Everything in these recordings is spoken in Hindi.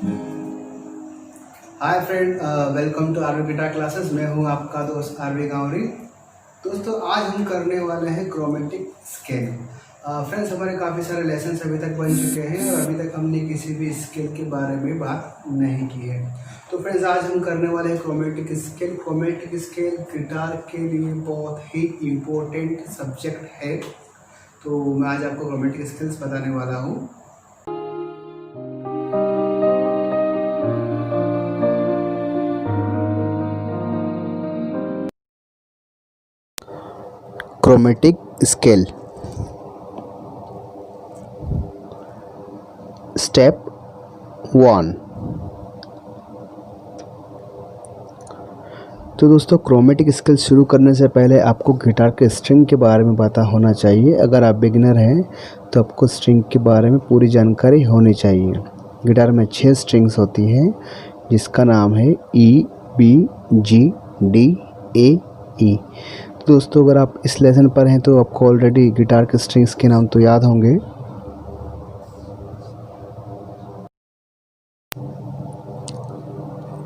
Hi friend, welcome to RV guitar classes. मैं हूं आपका दोस्त आरवी गांवरी। दोस्तों, आज हम करने वाले हैं क्रोमेटिक स्केल। फ्रेंड्स, हमारे काफ़ी सारे लेसन अभी तक बन चुके हैं और अभी तक हमने किसी भी स्केल के बारे में बात नहीं की है। तो फ्रेंड्स, आज हम करने वाले हैं chromatic scale. Chromatic scale guitar के लिए बहुत ही इम्पोर्टेंट सब्जेक्ट है। तो मैं आज आपको क्रोमेटिक स्केल्स बताने वाला हूँ। Chromatic scale step 1। तो दोस्तों, क्रोमेटिक स्केल शुरू करने से पहले आपको गिटार के स्ट्रिंग के बारे में पता होना चाहिए। अगर आप बिगिनर हैं तो आपको स्ट्रिंग के बारे में पूरी जानकारी होनी चाहिए। गिटार में 6 स्ट्रिंग्स होती हैं जिसका नाम है ई, B, G, D, A, E. तो दोस्तों, अगर आप इस लेसन पर हैं तो आपको ऑलरेडी गिटार के स्ट्रिंग्स के नाम तो याद होंगे।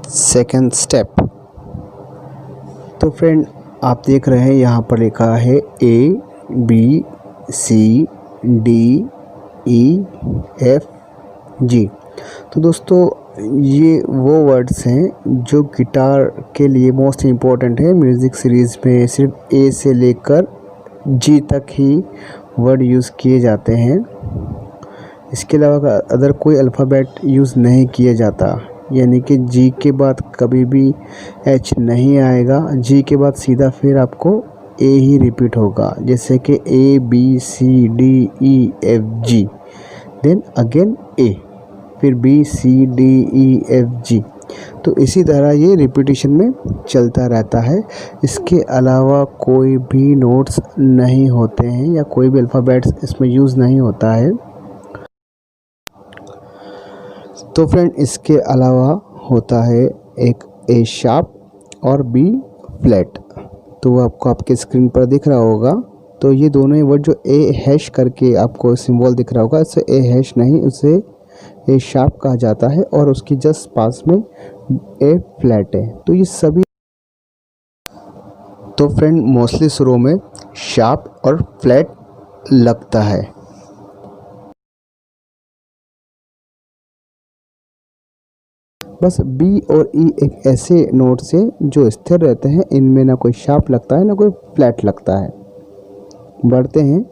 Second step. तो फ्रेंड, आप देख रहे हैं यहाँ पर लिखा है ए, बी, सी, डी, ई, एफ, जी। तो दोस्तों, ये वो वर्ड्स हैं जो गिटार के लिए मोस्ट इम्पॉर्टेंट है। म्यूज़िक सीरीज़ में सिर्फ ए से लेकर जी तक ही वर्ड यूज़ किए जाते हैं। इसके अलावा अदर कोई अल्फ़ाबेट यूज़ नहीं किया जाता, यानी कि जी के बाद कभी भी एच नहीं आएगा। जी के बाद सीधा फिर आपको ए ही रिपीट होगा, जैसे कि ए, बी, सी, डी, ई, एफ, जी, देन अगेन ए, फिर बी, सी, डी, ई, एफ, जी। तो इसी तरह ये रिपीटिशन में चलता रहता है। इसके अलावा कोई भी नोट्स नहीं होते हैं या कोई भी अल्फ़ाबेट्स इसमें यूज़ नहीं होता है। तो फ्रेंड, इसके अलावा होता है एक ए शार्प और बी फ्लैट। तो वो आपको आपके स्क्रीन पर दिख रहा होगा। तो ये दोनों ही वर्ड जो ए हैश करके आपको सिंबल दिख रहा होगा, इससे ए हैश नहीं, उसे ए शार्प कहा जाता है और उसकी जस्ट पास में ए फ्लैट है। तो ये सभी, तो फ्रेंड, मोस्टली शुरू में शार्प और फ्लैट लगता है। बस बी और ई एक ऐसे नोट्स हैं जो स्थिर रहते हैं। इनमें ना कोई शार्प लगता है ना कोई फ्लैट लगता है। बढ़ते हैं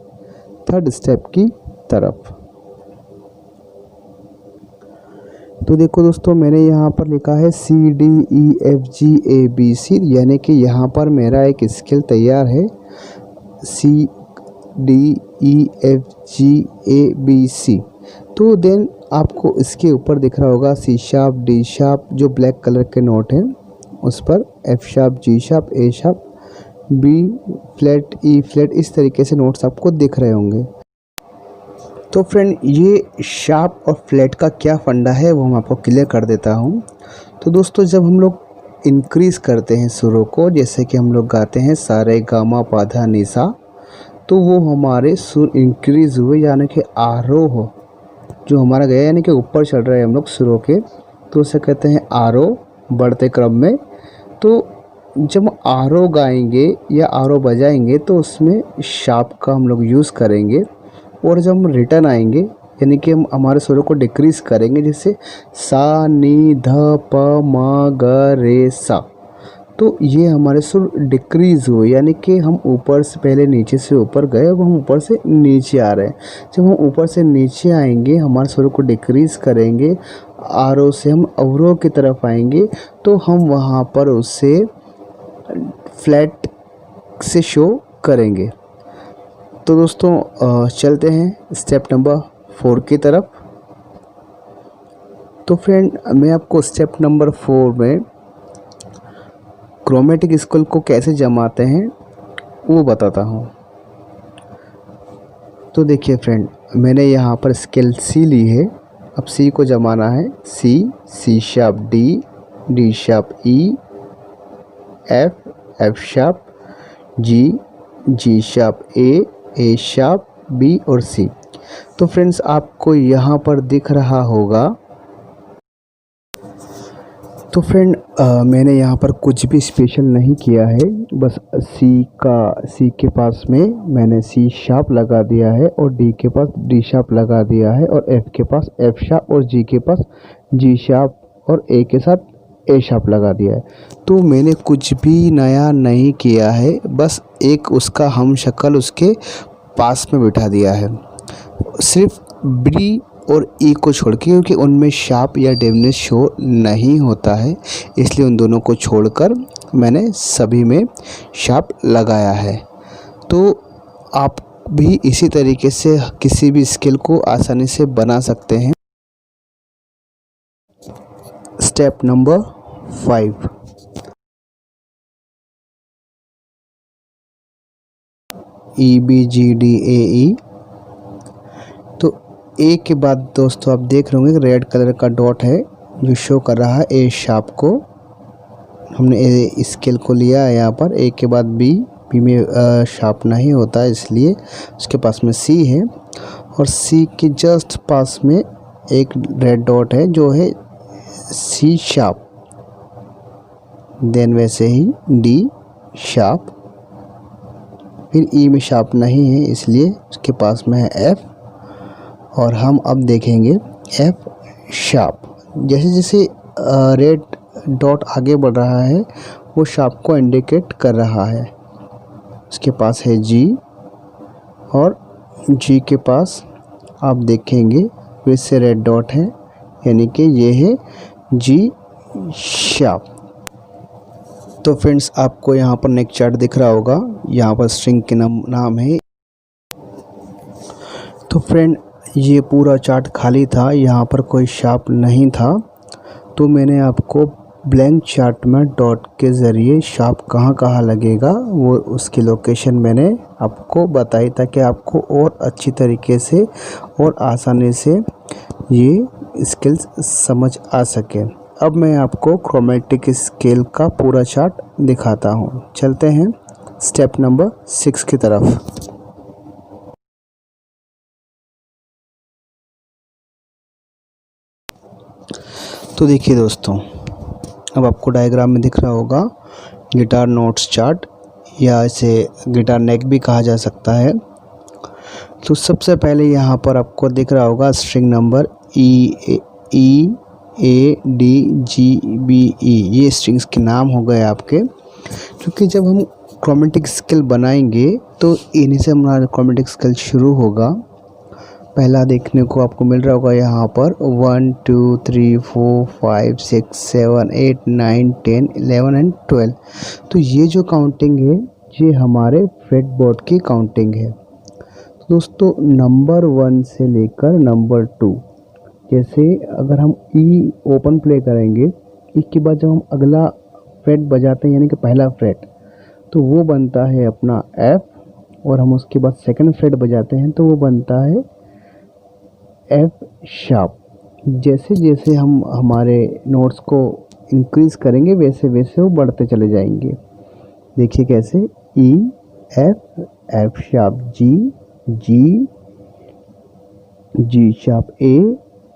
थर्ड स्टेप की तरफ। तो देखो दोस्तों, मैंने यहाँ पर लिखा है सी, डी, ई, एफ, जी, ए, बी, सी, यानी कि यहाँ पर मेरा एक स्केल तैयार है। सी, डी, ई, एफ, जी, ए, बी, सी। तो देन आपको इसके ऊपर दिख रहा होगा सी शार्प, डी शार्प, जो ब्लैक कलर के नोट हैं उस पर F sharp, G sharp, A sharp, B flat, E flat, इस तरीके से नोट्स आपको दिख रहे होंगे। तो फ्रेंड, ये शार्प और फ्लैट का क्या फंडा है वो मैं आपको क्लियर कर देता हूँ। तो दोस्तों, जब हम लोग इंक्रीज़ करते हैं सुरों को, जैसे कि हम लोग गाते हैं सा रे गा मा पा धा नि सा, तो वो हमारे सुर इंक्रीज़ हुए, यानी कि आरोह जो हमारा गया, यानी कि ऊपर चढ़ रहे हैं हम लोग सुरों के, तो उसे कहते हैं आरोह, बढ़ते क्रम में। तो जब आरोह गाएंगे या आरोह बजाएंगे तो उसमें शार्प का हम लोग यूज़ करेंगे। और जब हम रिटर्न आएंगे, यानी कि हम हमारे सुरों को डिक्रीज़ करेंगे, जैसे सा, नी, ध, प, म, ग, रे, सा, तो ये हमारे सुर डिक्रीज़ हुए, यानी कि हम ऊपर से पहले नीचे से ऊपर गए, अब हम ऊपर से नीचे आ रहे हैं। जब हम ऊपर से नीचे आएंगे, हमारे सुरों को डिक्रीज़ करेंगे, आरोह से हम अवरोह की तरफ आएंगे, तो हम वहाँ पर उससे फ्लैट से शो करेंगे। तो दोस्तों, चलते हैं स्टेप नंबर 4 की तरफ। तो फ्रेंड, मैं आपको स्टेप नंबर 4 में क्रोमेटिक स्केल को कैसे जमाते हैं वो बताता हूँ। तो देखिए फ्रेंड, मैंने यहाँ पर स्केल सी ली है। अब सी को जमाना है। C, C sharp, D, D sharp, E, F, F sharp, G, G sharp, A sharp, B और सी। तो फ्रेंड्स, आपको यहाँ पर दिख रहा होगा तो फ्रेंड मैंने यहाँ पर कुछ भी स्पेशल नहीं किया है, बस सी के पास में मैंने सी शार्प लगा दिया है और डी के पास डी शार्प लगा दिया है और एफ के पास एफ शार्प और जी के पास जी शार्प और ए के साथ ए शार्प लगा दिया है। तो मैंने कुछ भी नया नहीं किया है, बस एक उसका हम शक्ल उसके पास में बिठा दिया है, सिर्फ बी और ई को छोड़ के, क्योंकि उनमें शार्प या डेमनेस शो नहीं होता है, इसलिए उन दोनों को छोड़कर मैंने सभी में शार्प लगाया है। तो आप भी इसी तरीके से किसी भी स्केल को आसानी से बना सकते हैं। Step number 5, E B G D A E. तो ए के बाद दोस्तों आप देख रहे होंगे रेड कलर का डॉट है जो शो कर रहा है ए शार्प को। हमने ए स्केल को लिया है यहाँ पर। ए के बाद बी में शार्प नहीं होता इसलिए उसके पास में सी है, और सी के जस्ट पास में एक रेड डॉट है जो है सी शार्प। देन वैसे ही डी शार्प, फिर ई में शार्प नहीं है इसलिए उसके पास में है एफ, और हम अब देखेंगे एफ शार्प। जैसे जैसे रेड डॉट आगे बढ़ रहा है वो शार्प को इंडिकेट कर रहा है। उसके पास है जी, और जी के पास आप देखेंगे फिर से रेड डॉट है, यानी कि ये है जी शार्प। तो फ्रेंड्स आपको यहाँ पर नेक चार्ट दिख रहा होगा, यहाँ पर स्ट्रिंग के नाम है। तो फ्रेंड ये पूरा चार्ट खाली था, यहाँ पर कोई शार्प नहीं था, तो मैंने आपको ब्लैंक चार्ट में डॉट के ज़रिए शार्प कहाँ कहाँ लगेगा वो उसकी लोकेशन मैंने आपको बताई, ताकि आपको और अच्छी तरीके से और आसानी से ये स्केल्स समझ आ सके। अब मैं आपको क्रोमेटिक स्केल का पूरा चार्ट दिखाता हूँ। चलते हैं स्टेप नंबर 6 की तरफ। तो देखिए दोस्तों, अब आपको डायग्राम में दिख रहा होगा गिटार नोट्स चार्ट, या इसे गिटार नेक भी कहा जा सकता है। तो सबसे पहले यहाँ पर आपको दिख रहा होगा string number E A D G B E. ये स्ट्रिंग्स के नाम हो गए आपके, क्योंकि जब हम क्रोमेटिक स्केल बनाएंगे तो इन्हीं से हमारा क्रोमेटिक स्केल शुरू होगा। पहला देखने को आपको मिल रहा होगा यहाँ पर 1 2 3 4 5 6 7 8 9 10 11 एंड 12। तो ये जो काउंटिंग है ये हमारे फ्रेट बोर्ड की काउंटिंग है। तो दोस्तों नंबर 1 से लेकर नंबर 2, जैसे अगर हम ई ओपन प्ले करेंगे, इसके बाद जब हम अगला फ्रेट बजाते हैं यानी कि पहला फ्रेट, तो वो बनता है अपना एफ, और हम उसके बाद सेकंड फ्रेट बजाते हैं तो वो बनता है एफ शार्प। जैसे जैसे हम हमारे नोट्स को इंक्रीज़ करेंगे वैसे वैसे वो बढ़ते चले जाएंगे। देखिए कैसे, E F, F sharp G, G G sharp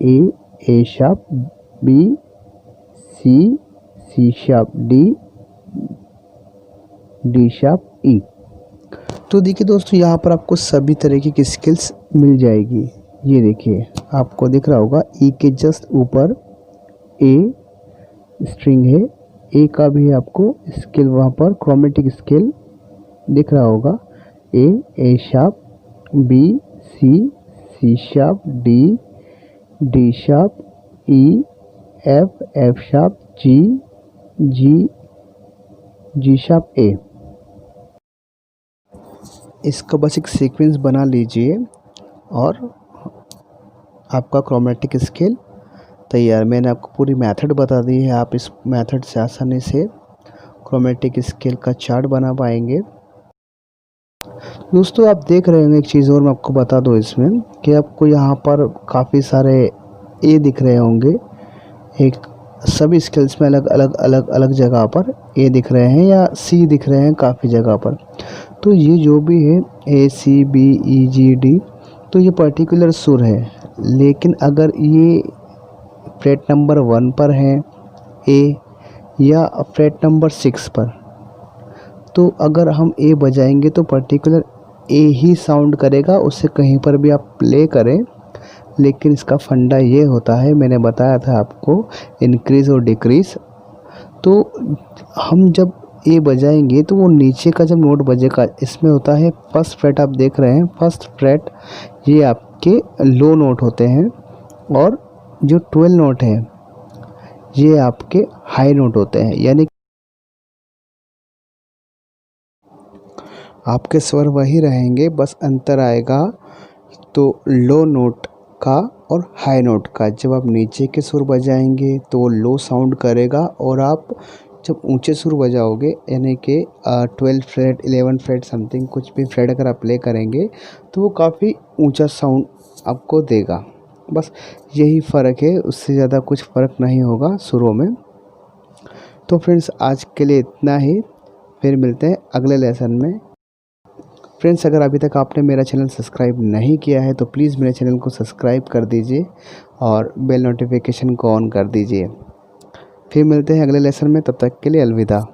A sharp B, C sharp D, D sharp E. तो देखिए दोस्तों यहाँ पर आपको सभी तरीके की स्किल्स मिल जाएगी। ये देखिए आपको दिख रहा होगा ई के जस्ट ऊपर ए स्ट्रिंग है, ए का भी आपको स्केल वहाँ पर क्रोमेटिक स्केल दिख रहा होगा। A sharp, B C sharp, D sharp, E F sharp, G sharp A. इसका बस एक सीक्वेंस बना लीजिए और आपका क्रोमेटिक स्केल तैयार। मैंने आपको पूरी मेथड बता दी है, आप इस मेथड से आसानी से क्रोमेटिक स्केल का चार्ट बना पाएंगे। दोस्तों आप देख रहे होंगे, एक चीज़ और मैं आपको बता दूं इसमें कि आपको यहाँ पर काफ़ी सारे ए दिख रहे होंगे। एक सभी स्केल्स में अलग जगह पर ए दिख रहे हैं या सी दिख रहे हैं काफ़ी जगह पर। तो ये जो भी है ए C B E G D, तो ये पर्टिकुलर सुर है। लेकिन अगर ये फ्रेट नंबर 1 पर है ए, या फ्रेट नंबर 6 पर। तो अगर हम ए बजाएंगे तो पर्टिकुलर ए ही साउंड करेगा, उससे कहीं पर भी आप प्ले करें। लेकिन इसका फंडा ये होता है, मैंने बताया था आपको, इंक्रीज़ और डिक्रीज़। तो हम जब ए बजाएंगे तो वो नीचे का जब नोट बजेगा, इसमें होता है फर्स्ट फ्रेट, आप देख रहे हैं फर्स्ट फ्रेट, ये आपके लो नोट होते हैं, और जो 12 नोट हैं ये आपके हाई नोट होते हैं। यानी आपके स्वर वही रहेंगे, बस अंतर आएगा तो लो नोट का और हाई नोट का। जब आप नीचे के सुर बजाएंगे तो वो लो साउंड करेगा, और आप जब ऊंचे सुर बजाओगे यानी कि 12 फ्रेट 11 फ्रेट समथिंग कुछ भी फ्रेट अगर आप प्ले करेंगे तो वो काफ़ी ऊंचा साउंड आपको देगा। बस यही फ़र्क है, उससे ज़्यादा कुछ फ़र्क नहीं होगा सुरों में। तो फ्रेंड्स आज के लिए इतना ही, फिर मिलते हैं अगले लेसन में। फ्रेंड्स अगर अभी तक आपने मेरा चैनल सब्सक्राइब नहीं किया है तो प्लीज़ मेरे चैनल को सब्सक्राइब कर दीजिए और बेल नोटिफिकेशन को ऑन कर दीजिए। फिर मिलते हैं अगले लेसन में, तब तक के लिए अलविदा।